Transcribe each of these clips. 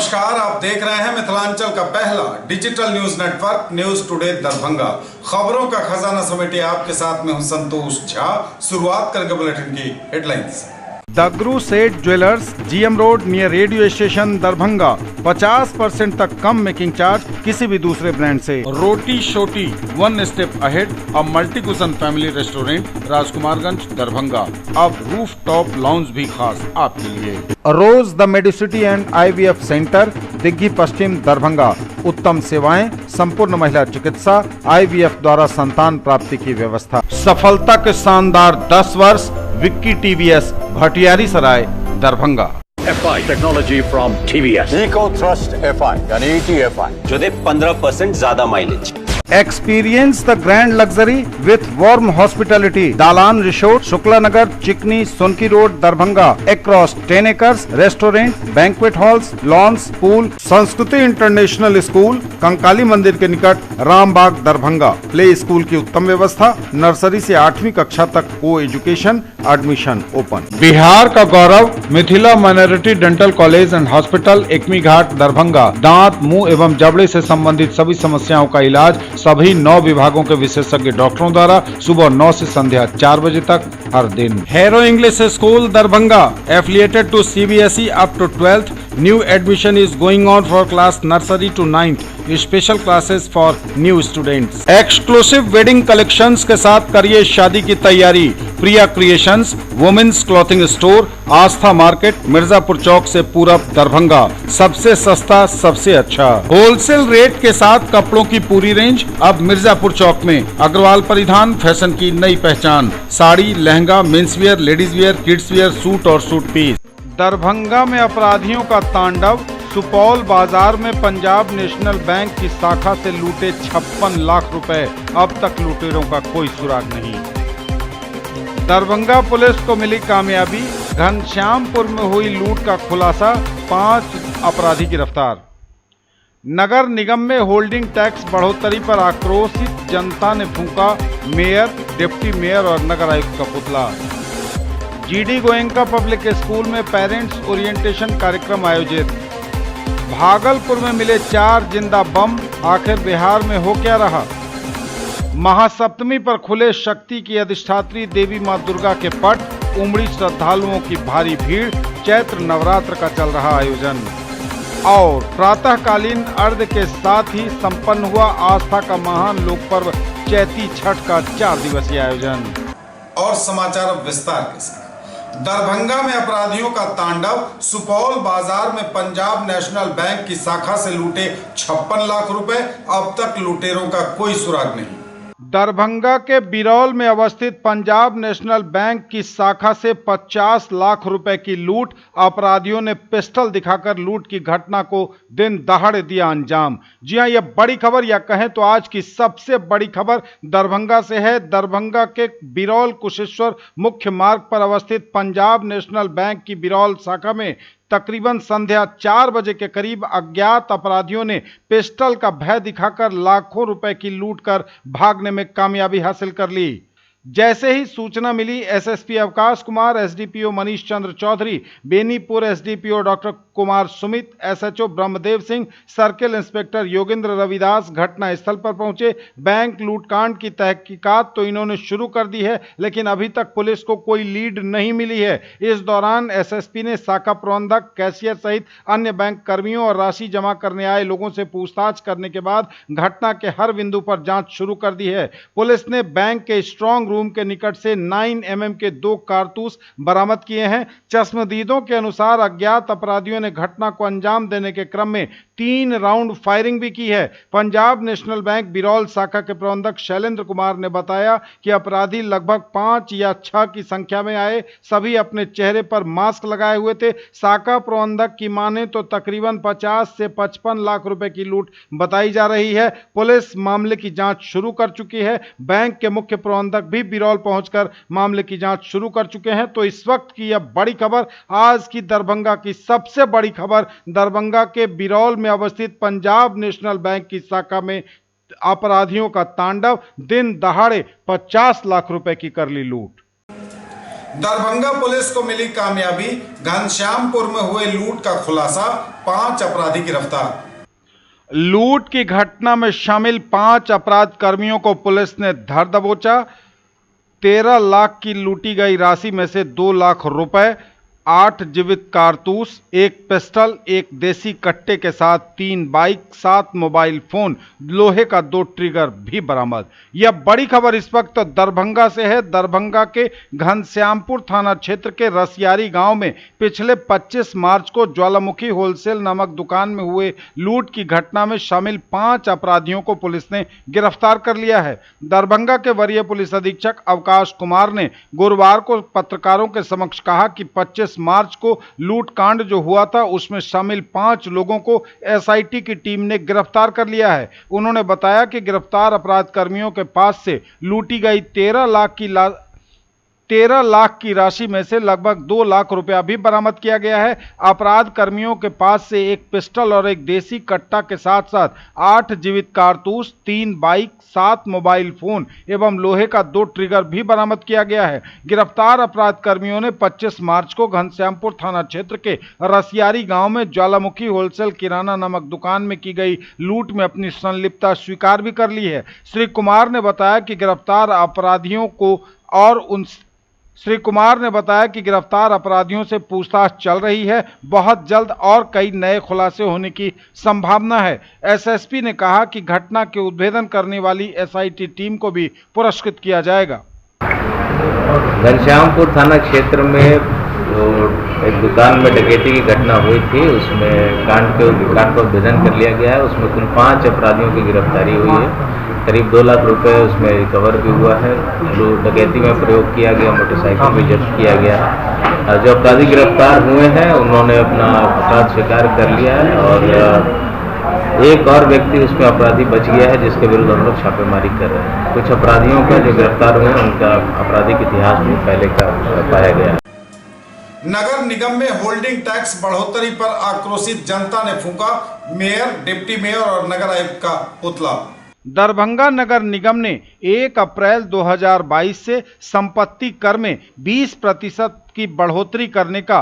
नमस्कार, आप देख रहे हैं मिथिलांचल का पहला digital news network news today Darbhanga. खबरों का खजाना समेटे आपके साथ में हूं संतोष झा। शुरुआत करेंगे बुलेटिन की हेडलाइंस। दगरू सेठ jewellers, GM road near radio station Darbhanga. 50% तक कम मेकिंग चार्ज किसी भी दूसरे ब्रांड से। Roti Shoti one step ahead, अब multi cuisine family restaurant Rajkumarganj Darbhanga. अब रूफ टॉप लाउंज भी खास आपके लिए। Rose the Medicity and IVF centre, Digghi Paschim Darbhanga. उत्तम सेवाएं, संपूर्ण महिला चिकित्सा, IVF द्वारा संतान प्राप्ति की व्यवस्था। सफलता के शानदार 10 वर्ष। Vicky TVS, Bhatiyari Sarai Darbhanga. FI technology from TVS, eco thrust FI यानी ETFI जो दे 15% ज्यादा mileage. Experience the grand luxury with warm hospitality. Dalan resort, Shukla Nagar, Chikni, Sonki road, Darbhanga. Across 10 acres, restaurant, banquet halls, lawns, pool, Sanskriti international school, Kankali मंदिर के निकट, रामबाग दरभंगा। प्ले स्कूल की उत्तम व्यवस्था, नर्सरी से 8वीं कक्षा तक को एजुकेशन, एडमिशन ओपन। बिहार का गौरव, Mithila minority dental college and hospital, Ekmi Ghat Darbhanga. दांत, मुंह एवं जबड़े से संबंधित सभी समस्याओं का इलाज सभी 9 विभागों के विशेषज्ञ डॉक्टरों द्वारा सुबह 9 से संध्या 4 बजे तक हर दिन। Hero English school Darbhanga, affiliated to CBSE up to 12th। New admission is going on for class nursery to 9th। Special classes for new students. Exclusive wedding collections के साथ करिए शादी की तैयारी। Priya creations, women's clothing store, Aastha market, Mirzapur Chowk से पूरब दरभंगा। सबसे सस्ता, सबसे अच्छा होलसेल रेट के साथ कपड़ों की पूरी रेंज अब मिर्जापुर चौक में। अग्रवाल परिधान, फैशन की नई पहचान। Sari, lehenga, men's wear, ladies wear, kids wear, suit और सूट पीस। दरभंगा में अपराधियों का तांडव। सुपौल बाजार में पंजाब नेशनल बैंक की शाखा से लूटे 56 लाख रुपए। अब तक लुटेरों का कोई सुराग नहीं। दरभंगा पुलिस को मिली कामयाबी। घनश्यामपुर में हुई लूट का खुलासा, 5 अपराधी गिरफ्तार। नगर निगम में होल्डिंग टैक्स बढ़ोतरी पर आक्रोशित जनता ने फूंका मेयर, डिप्टी मेयर और नगर आयुक्त का पुतला। GD गोयनका पब्लिक स्कूल में पेरेंट्स ओरिएंटेशन कार्यक्रम आयोजित। भागलपुर में मिले 4 जिंदा बम, आखिर बिहार में हो क्या रहा। महासप्तमी पर खुले शक्ति की अधिष्ठात्री देवी मां दुर्गा के पट, उमड़ी श्रद्धालुओं की भारी भीड़। चैत्र नवरात्र का चल रहा आयोजन। और प्रातःकालीन अर्घ्य के साथ ही संपन्न हुआ आस्था का महान लोक पर्व चैती छठ का 4 दिवसीय आयोजन। और समाचार अब विस्तार के साथ। दरभंगा में अपराधियों का तांडव। सुपौल बाजार में पंजाब नेशनल बैंक की शाखा से लूटे 56 लाख रुपए। अब तक लुटेरों का कोई सुराग नहीं। दरभंगा के बिरौल में अवस्थित पंजाब नेशनल बैंक की शाखा से 50 लाख रुपए की लूट। अपराधियों ने पिस्टल दिखाकर लूट की घटना को दिन दहाड़े दिया अंजाम। जी हां, यह बड़ी खबर या कहें तो आज की सबसे बड़ी खबर दरभंगा से है। दरभंगा के बिरौल कुशेश्वर मुख्य मार्ग पर अवस्थित पंजाब नेशनल बैंक की बिरौल शाखा में तकरीबन संध्या 4 बजे के करीब अज्ञात अपराधियों ने पिस्टल का भय दिखाकर लाखों रुपए की लूट कर भागने में कामयाबी हासिल कर ली। जैसे ही सूचना मिली, SSP Avkash Kumar, SDPO Manish Chandra Chaudhary, Benipur SDPO doctor Kumar Sumit, SHO Brahmdev Singh, circle inspector Yogendra Ravidas घटना स्थल पर पहुंचे। बैंक लूटकांड की तहकीकात तो इन्होंने शुरू कर दी है, लेकिन अभी तक पुलिस को कोई लीड नहीं मिली है। इस दौरान SSP ने शाखा प्रबंधक, कैशियर सहित अन्य बैंक कर्मियों और राशि जमा करने आए लोगों से पूछताछ करने के बाद घटना के हर बिंदु पर जांच शुरू कर दी है। पुलिस ने बैंक के स्ट्रांग रूम के निकट से 9 mm के 2 कारतूस बरामद किए हैं। चश्मदीदों के अनुसार अज्ञात अपराधियों ने घटना को अंजाम देने के क्रम में 3 राउंड फायरिंग भी की है। पंजाब नेशनल बैंक बिरौल शाखा के प्रबंधक शैलेंद्र कुमार ने बताया कि अपराधी लगभग 5 या 6 की संख्या में आए। सभी अपने चेहरे पर मास्क लगाए हुए थे। शाखा प्रबंधक की माने तो तकरीबन 50 से 55 लाख रुपए की लूट बताई जा रही है। पुलिस मामले की जांच शुरू कर चुकी है। बैंक के मुख्य प्रबंधक भी बिरौल पहुंचकर मामले की जांच शुरू कर चुके हैं। तो इस वक्त की यह बड़ी खबर, आज की दरभंगा की सबसे बड़ी खबर, दरभंगा के बिरौल में अवस्थित पंजाब नेशनल बैंक की शाखा में अपराधियों का तांडव। दिन दहाड़े 50 लाख रुपए की कर ली लूट। दरभंगा पुलिस को मिली कामयाबी, घनश्यामपुर में हुए लूट का खुलासा, 5 अपराधी गिरफ्तार। लूट की घटना में शामिल 5 अपराध कर्मियों को पुलिस ने धर दबोचा। 13 लाख की लूटी गई राशि में से 2 लाख रुपए, 8 जीवित कारतूस, 1 पिस्टल, 1 देसी कट्टे के साथ 3 बाइक, 7 मोबाइल फोन, लोहे का 2 ट्रिगर भी बरामद। यह बड़ी खबर इस वक्त दरभंगा से है। दरभंगा के घनश्यामपुर थाना क्षेत्र के रसियारी गांव में पिछले 25 मार्च को ज्वालामुखी होलसेल नामक दुकान में हुए लूट की घटना में शामिल 5 अपराधियों को पुलिस ने गिरफ्तार कर लिया है। दरभंगा के वरीय पुलिस अधीक्षक अवकाश कुमार ने गुरुवार को पत्रकारों के समक्ष कहा कि 25 मार्च को लूट कांड जो हुआ था उसमें शामिल 5 लोगों को एसआईटी की टीम ने गिरफ्तार कर लिया है। उन्होंने बताया कि गिरफ्तार अपराध कर्मियों के पास से लूटी गई 13 लाख की राशि में से लगभग 2 लाख रुपया भी बरामद किया गया है। अपराध कर्मियों के पास से 1 पिस्टल और 1 देसी कट्टा के साथ साथ 8 जीवित कारतूस, 3 बाइक, 7 मोबाइल फोन एवं लोहे का 2 ट्रिगर भी बरामद किया गया है। गिरफ्तार अपराध कर्मियों ने 25 मार्च को घनश्यामपुर थाना क्षेत्र के रसियारी गांव में ज्वालामुखी होलसेल किराना नामक दुकान में की गई लूट में अपनी संलिप्तता स्वीकार भी कर ली है। श्री कुमार ने बताया कि गिरफ्तार अपराधियों से पूछताछ चल रही है। बहुत जल्द और कई नए खुलासे होने की संभावना है। एसएसपी ने कहा कि घटना के उद्भेदन करने वाली एसआईटी टीम को भी पुरस्कृत किया जाएगा। घनश्यामपुर थाना क्षेत्र में एक दुकान में डकैती की घटना हुई थी, उसमें कांड का उद्भेदन कर लिया गया है। उसमें कुल 5 अपराधियों की गिरफ्तारी हुई है। करीब 2 लाख रुपए उसमें रिकवर भी हुआ है। डकैती में प्रयोग किया गया मोटरसाइकिल भी जब्त किया गया है। जो अपराधी गिरफ्तार हुए हैं उन्होंने अपना अपराध स्वीकार कर लिया है और एक और व्यक्ति उसमें अपराधी बच गया है जिसके विरुद्ध हम लोग छापेमारी कर रहे हैं। कुछ अपराधियों का जो गिरफ्तार हुए हैं उनका आपराधिक इतिहास भी पहले का पाया गया है। नगर निगम में होल्डिंग टैक्स बढ़ोतरी पर आक्रोशित जनता ने फूंका मेयर, डिप्टी मेयर और नगर आयुक्त का पुतला। दरभंगा नगर निगम ने 1 अप्रैल 2022 से संपत्ति कर में 20% की बढ़ोतरी करने का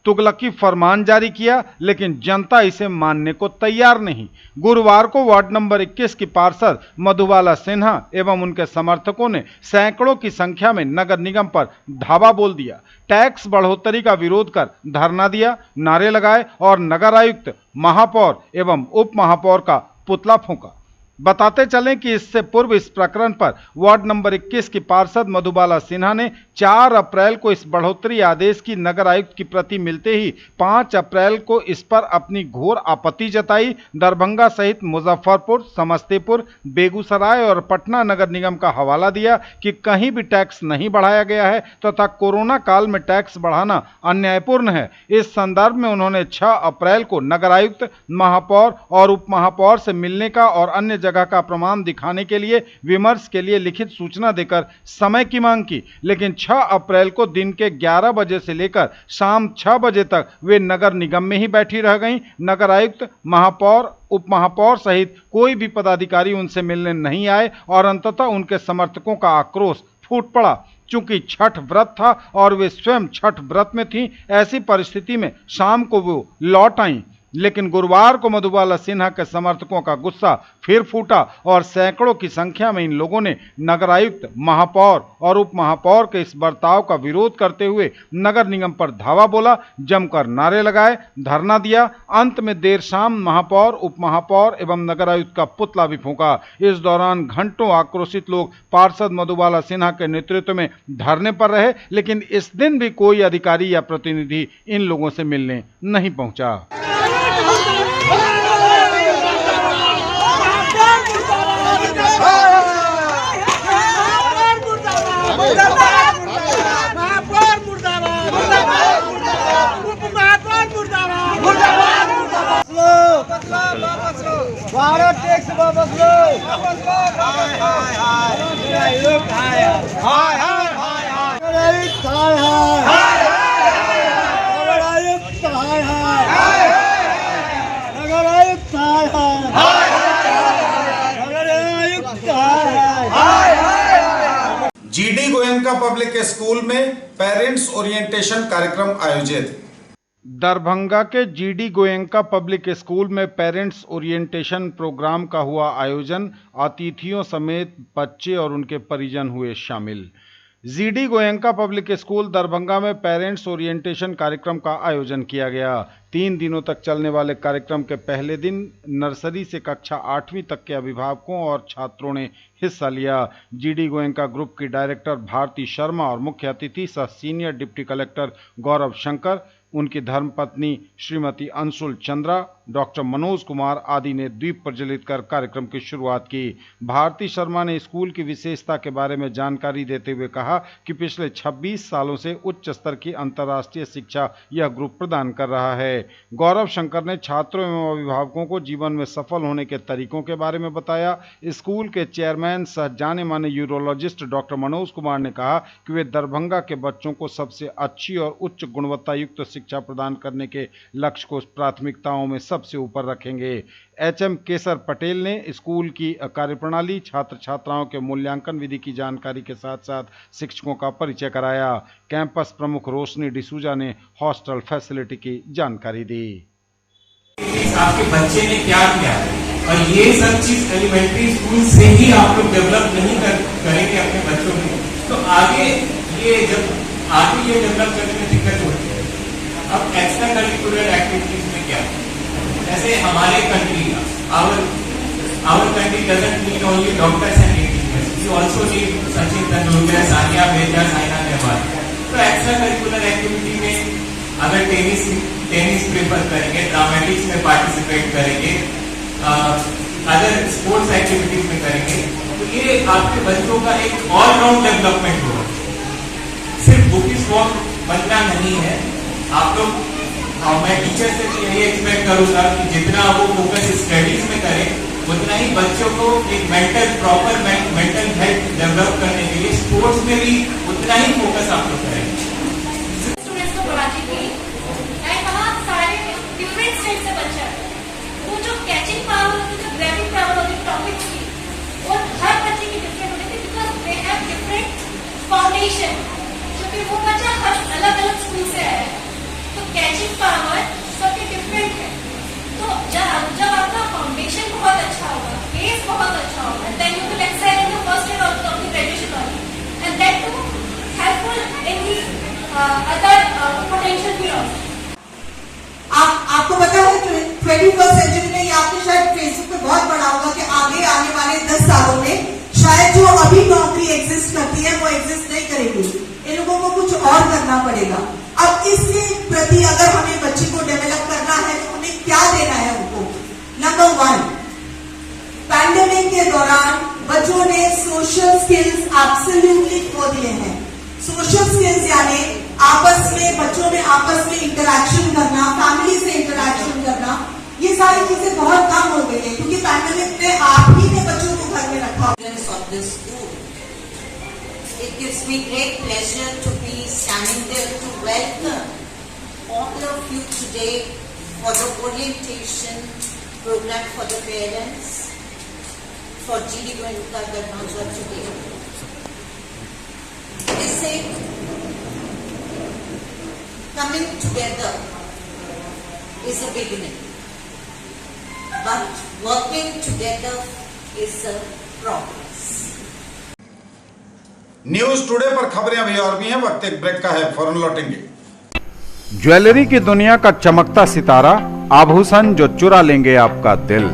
तुगलकी फरमान जारी किया, लेकिन जनता इसे मानने को तैयार नहीं। गुरुवार को वार्ड नंबर 21 की पार्षद मधुबाला सिन्हा एवं उनके समर्थकों ने सैकड़ों की संख्या में नगर निगम पर धावा बोल दिया। टैक्स बढ़ोतरी का विरोध कर धरना दिया, नारे लगाए और नगर आयुक्त, महापौर एवं उप महापौर का पुतला फूंका। बताते चलें कि इससे पूर्व इस प्रकरण पर वार्ड नंबर 21 की पार्षद मधुबाला सिन्हा ने 4 अप्रैल को इस बढ़ोतरी आदेश की नगर आयुक्त की प्रति मिलते ही 5 अप्रैल को इस पर अपनी घोर आपत्ति जताई। दरभंगा सहित मुजफ्फरपुर, समस्तीपुर, बेगूसराय और पटना नगर निगम का हवाला दिया कि कहीं भी टैक्स नहीं बढ़ाया गया है तथा कोरोना काल में टैक्स बढ़ाना अन्यायपूर्ण है। इस संदर्भ में उन्होंने 6 अप्रैल को नगर आयुक्त, महापौर और उप महापौर से मिलने का और अन्य जगह का प्रमाण दिखाने के लिए विमर्श के लिए लिखित सूचना देकर समय की मांग की, लेकिन 6 अप्रैल को दिन के 11 बजे से लेकर शाम 6 बजे तक वे नगर निगम में ही बैठी रह गईं। नगर आयुक्त, महापौर, उप महापौर सहित कोई भी पदाधिकारी उनसे मिलने नहीं आए और अंततः उनके समर्थकों का आक्रोश फूट पड़ा। चूंकि छठ व्रत था और वे स्वयं छठ व्रत में थीं, ऐसी परिस्थिति में शाम को वो लौट आईं। लेकिन गुरुवार को मधुबाला सिन्हा के समर्थकों का गुस्सा फिर फूटा और सैकड़ों की संख्या में इन लोगों ने नगर आयुक्त, महापौर और उप महापौर के इस बर्ताव का विरोध करते हुए नगर निगम पर धावा बोला, जमकर नारे लगाए, धरना दिया। अंत में देर शाम महापौर, उप महापौर एवं नगर आयुक्त का पुतला भी फूंका। इस दौरान घंटों आक्रोशित लोग पार्षद मधुबाला सिन्हा के नेतृत्व में धरने पर रहे, लेकिन इस दिन भी कोई अधिकारी या प्रतिनिधि इन लोगों से मिलने नहीं पहुंचा। भारत टैक्स वापस लो। GD Goenka Goenka public school में पेरेंट्स ओरिएंटेशन कार्यक्रम आयोजित। दरभंगा के जीडी गोयनका पब्लिक स्कूल में पेरेंट्स ओरिएंटेशन प्रोग्राम का हुआ आयोजन। अतिथियों समेत बच्चे और उनके परिजन हुए शामिल। GD Goenka public school Darbhanga में पेरेंट्स ओरिएंटेशन कार्यक्रम का आयोजन किया गया। 3 दिनों तक चलने वाले कार्यक्रम के पहले दिन नर्सरी से कक्षा 8वीं तक के अभिभावकों और छात्रों ने हिस्सा लिया। जीडी गोयनका ग्रुप की डायरेक्टर भारती शर्मा और मुख्य अतिथि सह सीनियर डिप्टी कलेक्टर गौरव शंकर, उनकी धर्मपत्नी श्रीमती अंशुल चंद्रा, डॉक्टर मनोज कुमार आदि ने दीप प्रज्वलित कर कार्यक्रम की शुरुआत की। भारती शर्मा ने स्कूल की विशेषता के बारे में जानकारी देते हुए कहा कि पिछले 26 सालों से उच्च स्तर की अंतर्राष्ट्रीय शिक्षा यह ग्रुप प्रदान कर रहा है। गौरव शंकर ने छात्रों एवं अभिभावकों को जीवन में सफल होने के तरीकों के बारे में बताया। स्कूल के चेयरमैन सह जाने माने यूरोलॉजिस्ट डॉक्टर मनोज कुमार ने कहा कि वे दरभंगा के बच्चों को सबसे अच्छी और उच्च गुणवत्ता युक्त शिक्षा प्रदान करने के लक्ष्य को प्राथमिकताओं में सबसे ऊपर रखेंगे। एचएम केसर पटेल ने स्कूल की कार्यप्रणाली, छात्र छात्राओं के मूल्यांकन विधि की जानकारी के साथ साथ शिक्षकों का परिचय कराया। कैंपस प्रमुख रोशनी डिसूजा ने हॉस्टल फैसिलिटी की जानकारी दी। आपके बच्चे ने क्या किया और ये सब चीज एलिमेंट्री स्कूल से ही आप लोग डेवलप नहीं करेंगे अपने बच्चों में, तो आगे ये डेवलप करने में दिक्कत होती है। अब एक्स्ट्रा करिकुलर एक्टिविटीज में क्या, जैसे हमारे country our country doesn't need only doctors and engineers, we also need Sachin Tendulkar, Sania Mirza, Saina Nehwal. तो एक्स्ट्रा करिकुलर एक्टिविटी में अगर टेनिस प्रेफर करेंगे, ड्रामेटिक्स में पार्टिसिपेट करेंगे, अदर स्पोर्ट्स एक्टिविटीज में करेंगे, तो ये आपके बच्चों का एक ऑलराउंड डेवलपमेंट होगा। सिर्फ बुकिश वॉक बनना नहीं है। आप लोग, मैं टीचर से यही एक्सपेक्ट करूंगा कि जितना वो फोकस स्टडीज में करें, उतना ही बच्चों को एक प्रॉपर मेंटल हेल्थ डेवलप करने के लिए स्पोर्ट्स में भी उतना ही फोकस आप लोग करें। स्टूडेंट्स को पढ़ाती थी, वहाँ सारे डिफरेंट स्टेट से बच्चे आते हैं। वो जो कैचिंग पावर होती, जो ग्रैबिंग पावर होती टॉपिक्स की, और हर बच्चे की डिफरेंट होती थी, because they have different foundation, क्योंकि वो बच्चा हर अलग अलग स्कूल से आया है, तो कैचिंग पावर सबके डिफरेंट है। तो जब आपका फाउंडेशन बहुत अच्छा होगा, बेस बहुत अच्छा होगा, then you will excel in the first year of the graduation वाली, and that too helpful in the other potential fields. आपको पता है 21st सेंचुरी में, ये आपने शायद फेसबुक पे बहुत पढ़ा होगा कि आगे आने वाले 10 सालों में शायद जो अभी नौकरी एग्जिस्ट करती है वो एग्जिस्ट नहीं करेगी, इन लोगों को कुछ और करना पड़ेगा। अब इसके प्रति अगर हमें बच्चे को डेवलप करना है तो उन्हें क्या देना है उनको? नंबर 1, पैंडेमिक के दौरान बच्चों ने सोशल स्किल्स एब्सोल्युटली खो दिए हैं। सोशल स्किल्स यानी आपस में, बच्चों में आपस में इंटरेक्शन करना, फैमिली से इंटरेक्शन करना, ये सारी चीजें बहुत कम हो गई है, क्योंकि पैंडेमिक ने आप ही ने बच्चों को घर में रखा। It gives me great pleasure to be standing there to welcome all of you today for the orientation program for the parents for GD Goenka Darbhanga today. They say coming together is a beginning, but working together is a progress. News today पर खबरें अभी और भी हैं, वक्त एक break का है, फौरन लौटेंगे। ज्वेलरी की दुनिया का चमकता सितारा, आभूषण जो चुरा लेंगे आपका दिल।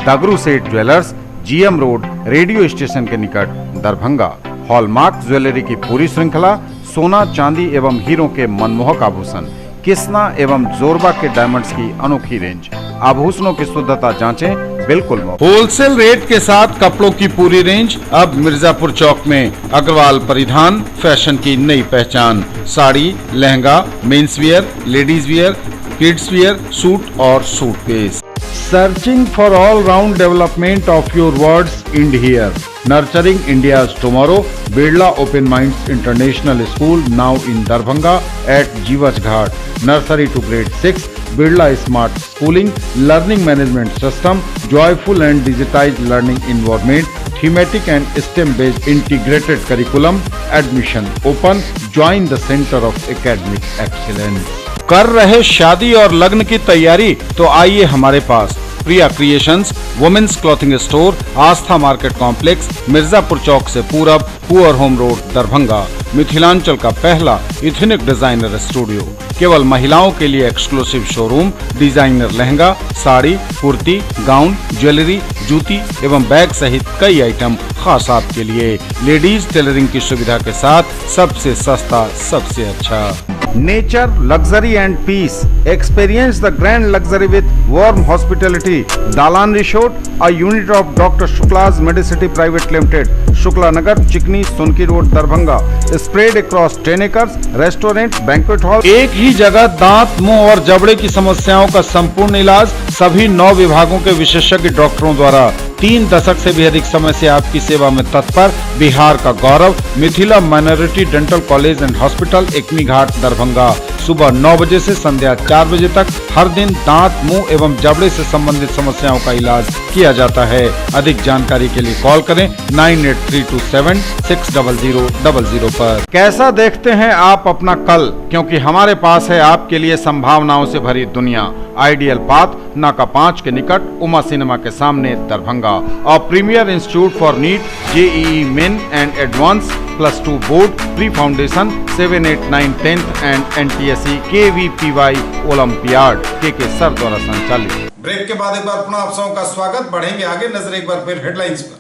दगरू सेठ jewellers, GM road, radio station के निकट, दरभंगा। हॉलमार्क ज्वेलरी की पूरी श्रृंखला, सोना, चांदी एवं हीरों के मनमोहक आभूषण, किस्ना एवं जोरबा के डायमंड्स की अनोखी रेंज। आभूषणों की शुद्धता जांचें, बिल्कुल मुफ्त। होलसेल रेट के साथ कपड़ों की पूरी रेंज अब मिर्जापुर चौक में। अग्रवाल परिधान, फैशन की नई पहचान। Sari, lehenga, men's wear, ladies wear, kids wear, suit और suit piece. Searching for all round development of your wards ends here. Nurturing India's Tomorrow, Birla Open Minds International School, now in Darbhanga at Jiwaj Ghat. Nursery to grade 6, Birla Smart Schooling, Learning Management System, joyful and digitized learning environment, thematic and STEM-based integrated curriculum, admission open, join the Center of Academic Excellence. कर रहे शादी और लग्न की तैयारी तो आइए हमारे पास। प्रिया creations, women's clothing store, Aastha market complex, Mirzapur Chowk से पूरब, poor home road, Darbhanga. Mithilanchal का पहला इथनिक डिजाइनर स्टूडियो, केवल महिलाओं के लिए exclusive showroom, designer lehenga, sari, kurti, gown, jewellery, जूती एवं बैग सहित कई आइटम खास आपके लिए। लेडीज टेलरिंग की सुविधा के साथ सबसे सस्ता, सबसे अच्छा। Nature, luxury and peace. Experience the grand luxury with warm hospitality. Dalan Resort, a unit of Dr. Shukla's Medicity Private Limited, Shukla Nagar, Chikni, Sonki Road, Darbhanga. Spread across 10 acres, restaurant, banquet hall. एक ही जगह दांत, मुंह और जबड़े की समस्याओं का संपूर्ण इलाज सभी 9 विभागों के विशेषज्ञ डॉक्टरों द्वारा। 3 दशक से भी अधिक समय से आपकी सेवा में तत्पर बिहार का गौरव, Mithila minority dental college and hospital, Ekmi Ghat, Darbhanga. सुबह 9 बजे से संध्या 4 बजे तक हर दिन दांत, मुंह एवं जबड़े से संबंधित समस्याओं का इलाज किया जाता है। अधिक जानकारी के लिए कॉल करें 9832760000 पर। कैसा देखते हैं आप अपना कल, क्योंकि हमारे पास है आपके लिए संभावनाओं से भरी दुनिया। आइडियल पाथ, नाका 5 के निकट, उमा सिनेमा के सामने, दरभंगा। और premier institute for NEET, JEE main and advance, +2 board, pre foundation, 7, 8, 9, 10th and NTSE KVPY olympiad के सर द्वारा संचालित। ब्रेक के बाद एक बार पुनः आप सबों का स्वागत। बढ़ेंगे आगे, नजर एक बार फिर हेडलाइंस पर।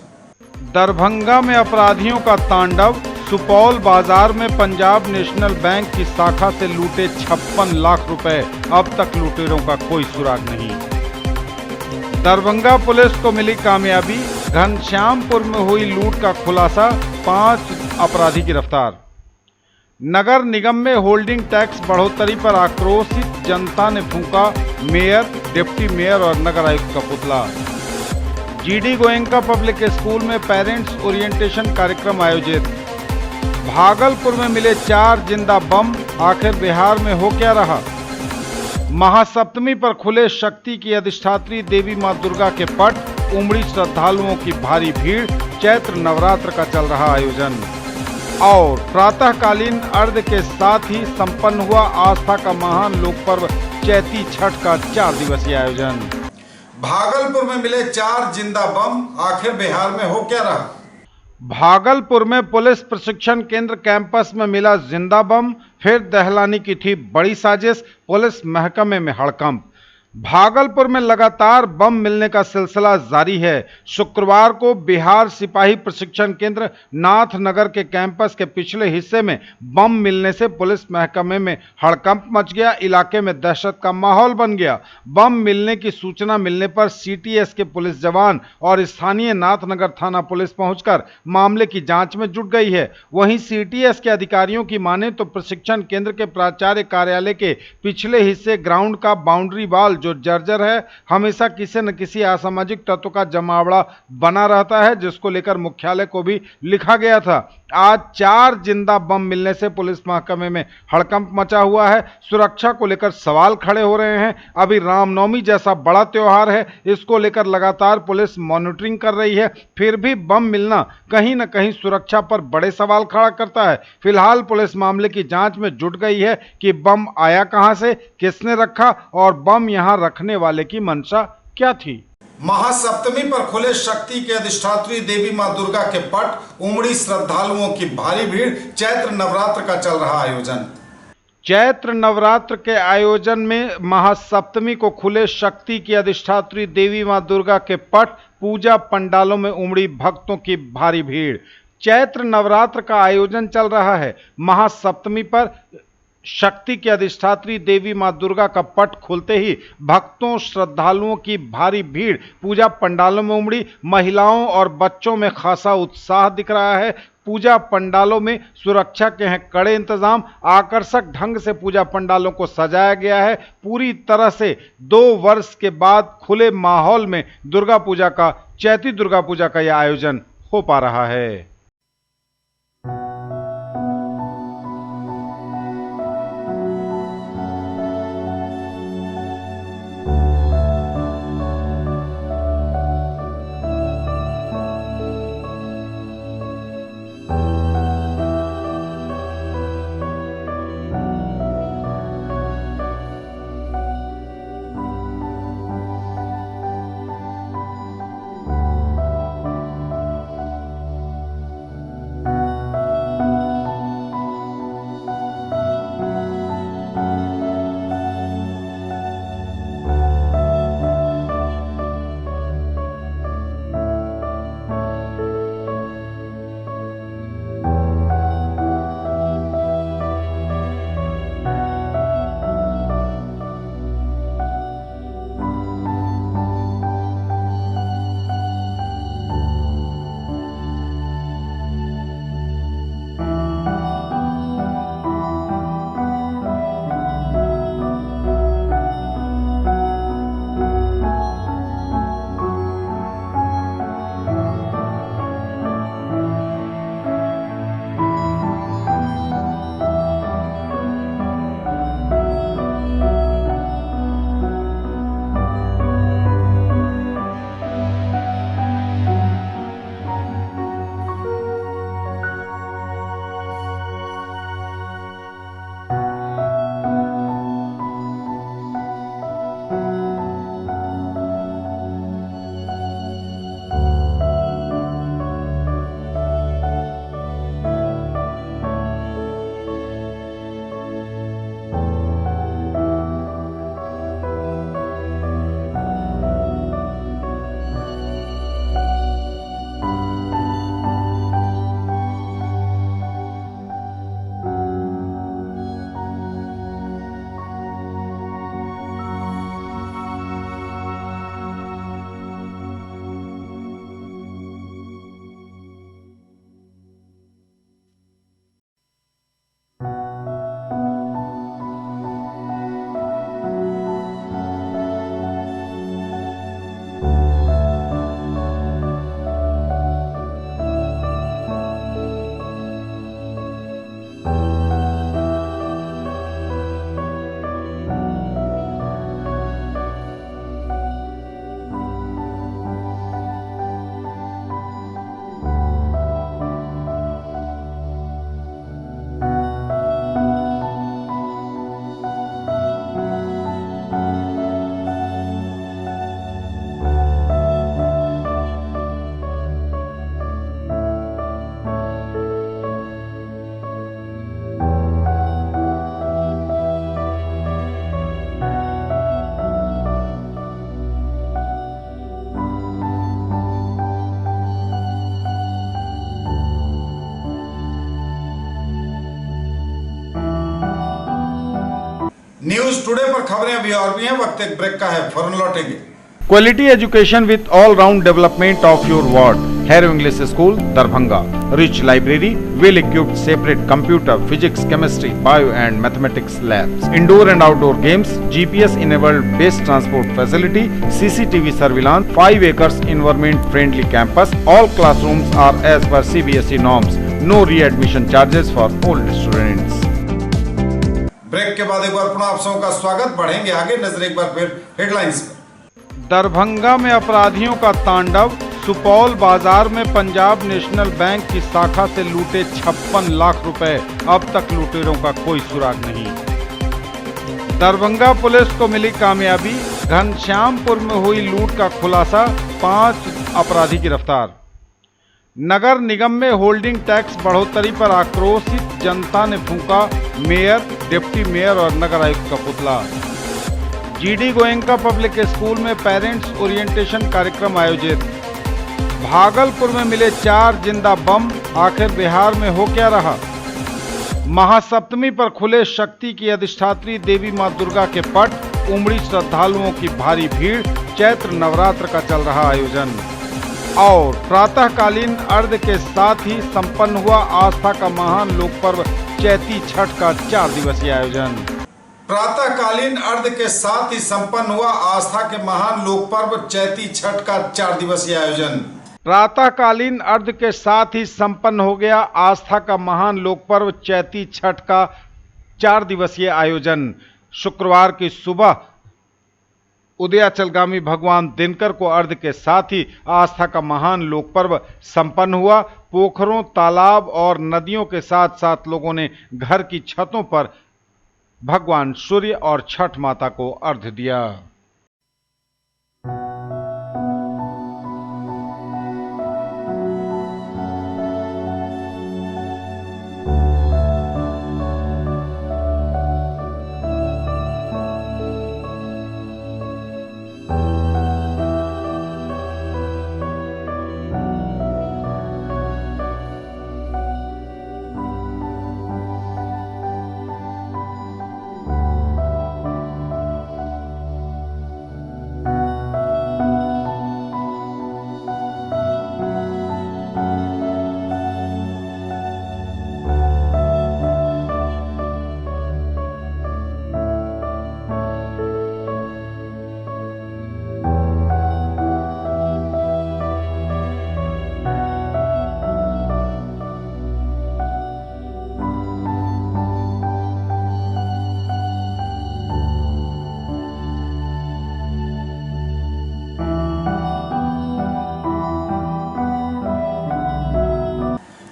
दरभंगा में अपराधियों का तांडव, सुपौल बाजार में पंजाब नेशनल बैंक की शाखा से लूटे 56 लाख रुपए, अब तक लुटेरों का कोई सुराग नहीं। दरभंगा पुलिस को मिली कामयाबी, घनश्यामपुर में हुई लूट का खुलासा, 5 अपराधी गिरफ्तार। नगर निगम में होल्डिंग टैक्स बढ़ोतरी पर आक्रोशित जनता ने फूंका मेयर, डिप्टी मेयर और नगर आयुक्त का पुतला। जीडी गोयनका पब्लिक स्कूल में पेरेंट्स ओरिएंटेशन कार्यक्रम आयोजित। भागलपुर में मिले 4 जिंदा बम, आखिर बिहार में हो क्या रहा। महासप्तमी पर खुले शक्ति की अधिष्ठात्री देवी मां दुर्गा के पट, उमड़ी श्रद्धालुओं की भारी भीड़, चैत्र नवरात्र का चल रहा आयोजन। और प्रातःकालीन अर्घ्य के साथ ही संपन्न हुआ आस्था का महान लोक पर्व चैती छठ का 4 दिवसीय आयोजन। भागलपुर में मिले 4 जिंदा बम, आखिर बिहार में हो क्या रहा। भागलपुर में पुलिस प्रशिक्षण केंद्र कैंपस में मिला जिंदा बम, फिर दहलानी की थी बड़ी साजिश, पुलिस महकमे में हड़कंप। भागलपुर में लगातार बम मिलने का सिलसिला जारी है। शुक्रवार को बिहार सिपाही प्रशिक्षण केंद्र नाथनगर के कैंपस के पिछले हिस्से में बम मिलने से पुलिस महकमे में हड़कंप मच गया, इलाके में दहशत का माहौल बन गया। बम मिलने की सूचना मिलने पर सीटीएस के पुलिस जवान और स्थानीय नाथनगर थाना पुलिस पहुंचकर मामले की जांच में जुट गई है। वहीं सीटीएस के अधिकारियों की माने तो प्रशिक्षण केंद्र के प्राचार्य कार्यालय के पिछले हिस्से ग्राउंड का बाउंड्री वाल जो जर्जर है, हमेशा किसी न किसी असामाजिक तत्व का जमावड़ा बना रहता है, जिसको लेकर मुख्यालय को भी लिखा गया था। आज 4 जिंदा बम मिलने से पुलिस महकमे में हड़कंप मचा हुआ है। सुरक्षा को लेकर सवाल खड़े हो रहे हैं। अभी रामनवमी जैसा बड़ा त्योहार है, इसको लेकर लगातार पुलिस मॉनिटरिंग कर रही है, फिर भी बम मिलना कहीं न कहीं सुरक्षा पर बड़े सवाल खड़ा करता है। फिलहाल पुलिस मामले की जांच में जुट गई है कि बम आया कहां से, किसने रखा और बम यहां रखने वाले की मंशा क्या थी। महासप्तमी पर खुले शक्ति के अधिष्ठात्री देवी मां दुर्गा के पट, उमड़ी श्रद्धालुओं की भारी भीड़, चैत्र नवरात्र का चल रहा आयोजन। चैत्र नवरात्र के आयोजन में महासप्तमी को खुले शक्ति की अधिष्ठात्री देवी मां दुर्गा के पट, पूजा पंडालों में उमड़ी भक्तों की भारी भीड़। चैत्र नवरात्र का आयोजन चल रहा है। महासप्तमी पर शक्ति के अधिष्ठात्री देवी मां दुर्गा का पट खुलते ही भक्तों श्रद्धालुओं की भारी भीड़ पूजा पंडालों में उमड़ी। महिलाओं और बच्चों में खासा उत्साह दिख रहा है। पूजा पंडालों में सुरक्षा के हैं कड़े इंतजाम। आकर्षक ढंग से पूजा पंडालों को सजाया गया है। पूरी तरह से 2 वर्ष के बाद खुले माहौल में दुर्गा पूजा का, चैती दुर्गा पूजा का यह आयोजन हो पा रहा है। न्यूज टुडे पर खबरें अभी और भी हैं, वक्त एक ब्रेक का है, फौरन लौटेंगे। Quality education with all-round development of your ward. Harrow English School, Darbhanga. Rich library, well-equipped separate computer, physics, chemistry, bio and mathematics labs. Indoor and outdoor games, GPS-enabled base transport facility, CCTV surveillance, 5 acres environment-friendly campus. All classrooms are as per CBSE norms. No re-admission charges for all students. Break के बाद एक बार पुनः आप सबों का स्वागत। बढ़ेंगे आगे, नजर एक बार फिर हेडलाइंस पर। दरभंगा में अपराधियों का तांडव, सुपौल बाजार में पंजाब नेशनल बैंक की शाखा से लूटे 56 लाख रुपए, अब तक लुटेरों का कोई सुराग नहीं। दरभंगा पुलिस को मिली कामयाबी, घनश्यामपुर में हुई लूट का खुलासा, 5 अपराधी गिरफ्तार। नगर निगम में होल्डिंग टैक्स बढ़ोतरी पर आक्रोशित जनता ने फूंका मेयर, डिप्टी मेयर और नगर आयुक्त का पुतला। जीडी गोयनका पब्लिक स्कूल में पेरेंट्स ओरिएंटेशन कार्यक्रम आयोजित। भागलपुर में मिले 4 जिंदा बम, आखिर बिहार में हो क्या रहा। महासप्तमी पर खुले शक्ति की अधिष्ठात्री देवी मां दुर्गा के पट, उमड़ी श्रद्धालुओं की भारी भीड़, चैत्र नवरात्र का चल रहा आयोजन। और प्रातःकालीन अर्घ के साथ ही संपन्न हुआ आस्था का महान लोक पर्व चैती छठ का 4 दिवसीय आयोजन। प्रातःकालीन अर्घ के साथ ही संपन्न हुआ आस्था के महान लोक पर्व चैती छठ का 4 दिवसीय आयोजन। प्रातःकालीन अर्घ्य के साथ ही संपन्न हो गया आस्था का महान लोक पर्व चैती छठ का 4 दिवसीय आयोजन। शुक्रवार की सुबह उदयाचलगामी भगवान दिनकर को अर्घ्य के साथ ही आस्था का महान लोक पर्व संपन्न हुआ। पोखरों, तालाब और नदियों के साथ साथ लोगों ने घर की छतों पर भगवान सूर्य और छठ माता को अर्घ्य दिया।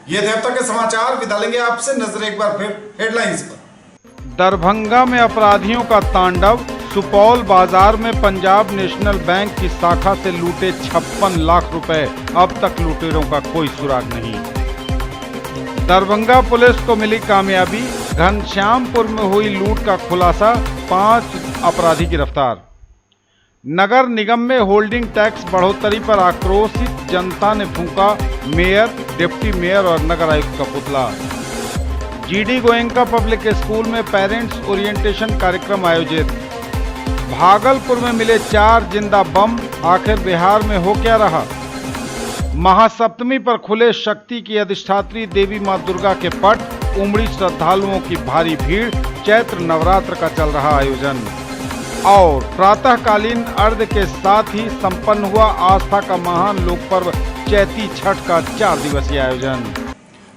ये थे अब तक के समाचार। विदा लेंगे आपसे, नजर एक बार फिर हेडलाइंस पर। दरभंगा में अपराधियों का तांडव, सुपौल बाजार में पंजाब नेशनल बैंक की शाखा से लूटे 56 लाख रुपए, अब तक लुटेरों का कोई सुराग नहीं। दरभंगा पुलिस को मिली कामयाबी, घनश्यामपुर में हुई लूट का खुलासा, 5 अपराधी गिरफ्तार। नगर निगम में होल्डिंग टैक्स बढ़ोतरी पर आक्रोशित जनता ने फूंका मेयर, डिप्टी मेयर और नगर आयुक्त का पुतला। जीडी गोयनका पब्लिक स्कूल में पेरेंट्स ओरिएंटेशन कार्यक्रम आयोजित। भागलपुर में मिले 4 जिंदा बम, आखिर बिहार में हो क्या रहा। महासप्तमी पर खुले शक्ति की अधिष्ठात्री देवी मां दुर्गा के पट, उमड़ी श्रद्धालुओं की भारी भीड़, चैत्र नवरात्र का चल रहा आयोजन। और प्रातःकालीन अर्घ्य के साथ ही संपन्न हुआ आस्था का महान लोक पर्व चैती छठ का 4 दिवसीय आयोजन।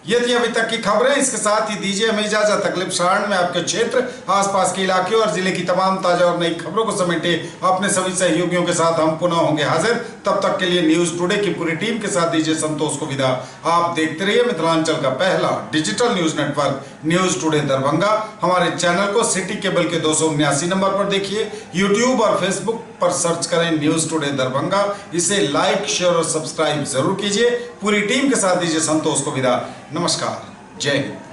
ये थी अभी तक की खबरें। इसके साथ ही दीजिए हमें इजाजत। अगले प्रसारण में आपके क्षेत्र, आसपास के इलाके और जिले की तमाम ताजा और नई खबरों को समेटे अपने सभी सहयोगियों के साथ हम पुनः होंगे हाजिर। तब तक के लिए न्यूज टुडे की पूरी टीम के साथ दीजिए संतोष को विदा। आप देखते रहिए मिथिलांचल का पहला digital news network news today Darbhanga. हमारे चैनल को सिटी केबल के 279 नंबर पर देखिए। यूट्यूब और फेसबुक पर सर्च करें न्यूज टुडे दरभंगा। इसे लाइक, शेयर और सब्सक्राइब जरूर कीजिए। पूरी टीम के साथ दीजिए संतोष को विदा। नमस्कार, जय हिंद।